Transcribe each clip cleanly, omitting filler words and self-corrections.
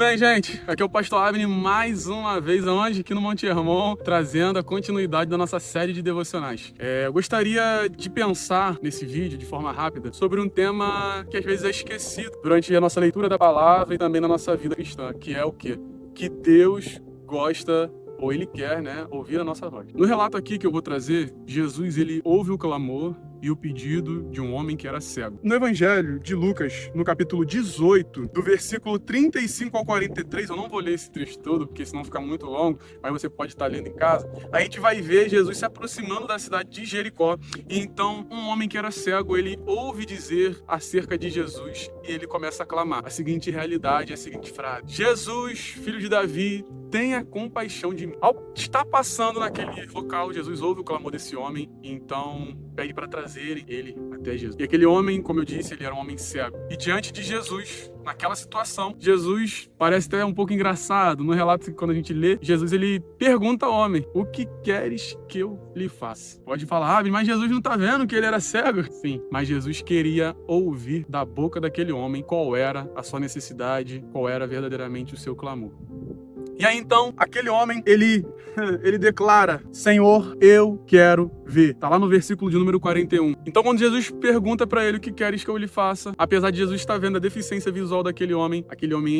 bem, gente? Aqui é o Pastor Abner mais uma vez, aonde? Aqui no Monte Hermon, trazendo a continuidade da nossa série de devocionais. Eu gostaria de pensar nesse vídeo, de forma rápida, sobre um tema que às vezes é esquecido durante a nossa leitura da palavra e também na nossa vida cristã, que é o quê? Que Deus gosta, ou Ele quer, ouvir a nossa voz. No relato aqui que eu vou trazer, Jesus, ele ouve o clamor e o pedido de um homem que era cego. No Evangelho de Lucas, no capítulo 18, do versículo 35 ao 43, eu não vou ler esse trecho todo, porque senão fica muito longo, mas você pode estar lendo em casa. A gente vai ver Jesus se aproximando da cidade de Jericó, e então um homem que era cego, ele ouve dizer acerca de Jesus, e ele começa a clamar a seguinte realidade, a seguinte frase: Jesus, filho de Davi, tenha compaixão de mim. Ao estar passando naquele local, Jesus ouve o clamor desse homem, e então pede para trazerem ele até Jesus. E aquele homem, como eu disse, ele era um homem cego. E diante de Jesus, naquela situação, Jesus parece até um pouco engraçado. No relato que quando a gente lê, Jesus ele pergunta ao homem: o que queres que eu lhe faça? Pode falar: mas Jesus não está vendo que ele era cego? Sim, mas Jesus queria ouvir da boca daquele homem qual era a sua necessidade, qual era verdadeiramente o seu clamor. E aí então, aquele homem, ele declara: Senhor, eu quero ver. Tá lá no versículo de número 41. Então quando Jesus pergunta para ele: o que queres que eu lhe faça? Apesar de Jesus estar vendo a deficiência visual daquele homem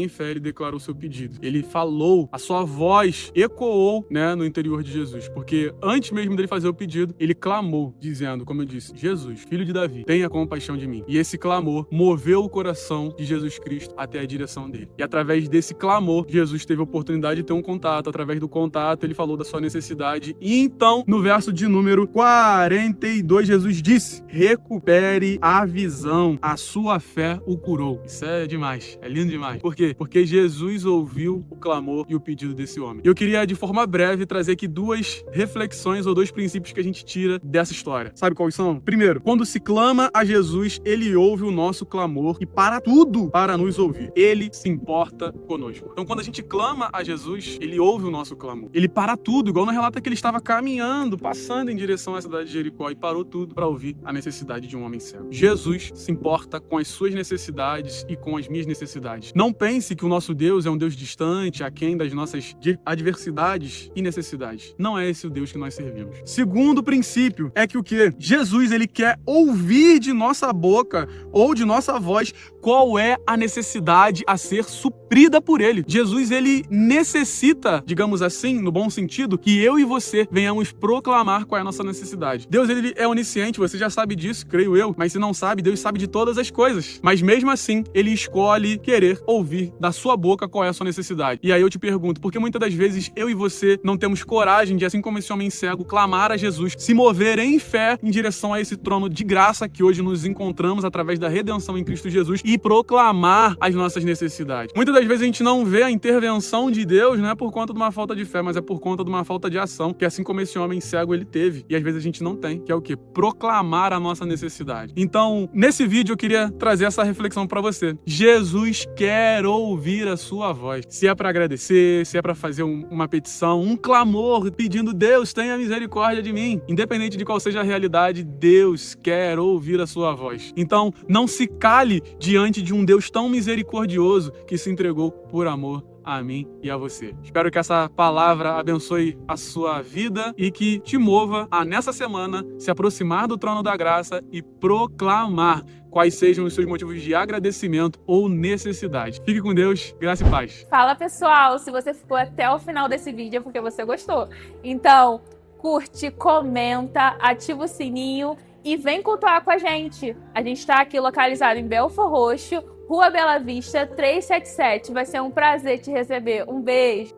em fé, ele declarou o seu pedido. Ele falou, a sua voz ecoou, no interior de Jesus. Porque antes mesmo dele fazer o pedido, ele clamou, dizendo, como eu disse: Jesus, filho de Davi, tenha compaixão de mim. E esse clamor moveu o coração de Jesus Cristo até a direção dele. E através desse clamor, Jesus teve a oportunidade de ter um contato. Através do contato, ele falou da sua necessidade. E então, no verso de número 42, Jesus disse: recupere a visão, a sua fé o curou. Isso é demais, é lindo demais. Por quê? Porque Jesus ouviu o clamor e o pedido desse homem. E eu queria, de forma breve, trazer aqui duas reflexões ou dois princípios que a gente tira dessa história. Sabe quais são? Primeiro, quando se clama a Jesus, ele ouve o nosso clamor e para tudo para nos ouvir. Ele se importa conosco. Então, quando a gente clama a Jesus, ele ouve o nosso clamor. Ele para tudo, igual no relato que ele estava caminhando, passando em direção à cidade de Jericó, e parou tudo para ouvir a necessidade de um homem cego. Jesus se importa com as suas necessidades e com as minhas necessidades. Não pense que o nosso Deus é um Deus distante, aquém das nossas adversidades e necessidades. Não é esse o Deus que nós servimos. Segundo princípio é que o quê? Jesus, ele quer ouvir de nossa boca ou de nossa voz qual é a necessidade a ser suprida por ele. Jesus, ele necessita, digamos assim, no bom sentido, que eu e você venhamos proclamar qual é a nossa necessidade. Deus, ele é onisciente, você já sabe disso, creio eu, mas se não sabe, Deus sabe de todas as coisas. Mas mesmo assim, ele escolhe querer ouvir da sua boca qual é a sua necessidade. E aí eu te pergunto, por que muitas das vezes eu e você não temos coragem de, assim como esse homem cego, clamar a Jesus, se mover em fé em direção a esse trono de graça que hoje nos encontramos através da redenção em Cristo Jesus e proclamar as nossas necessidades? Muitas das vezes a gente não vê a intervenção de Deus, não é por conta de uma falta de fé, mas é por conta de uma falta de ação, que assim como esse homem cego ele teve, e às vezes a gente não tem, que é o quê? Proclamar a nossa necessidade. Então, nesse vídeo eu queria trazer essa reflexão para você. Jesus quer ouvir a sua voz. Se é para agradecer, se é para fazer uma petição, um clamor, pedindo: Deus, tenha misericórdia de mim. Independente de qual seja a realidade, Deus quer ouvir a sua voz. Então, não se cale diante de um Deus tão misericordioso que se entregou por amor a mim e a você. Espero que essa palavra abençoe a sua vida e que te mova a, nessa semana, se aproximar do trono da graça e proclamar quais sejam os seus motivos de agradecimento ou necessidade. Fique com Deus, graça e paz. Fala, pessoal, se você ficou até o final desse vídeo é porque você gostou. Então, curte, comenta, ativa o sininho e vem cultuar com a gente. A gente está aqui localizado em Belford Roxo, Rua Bela Vista, 377. Vai ser um prazer te receber. Um beijo!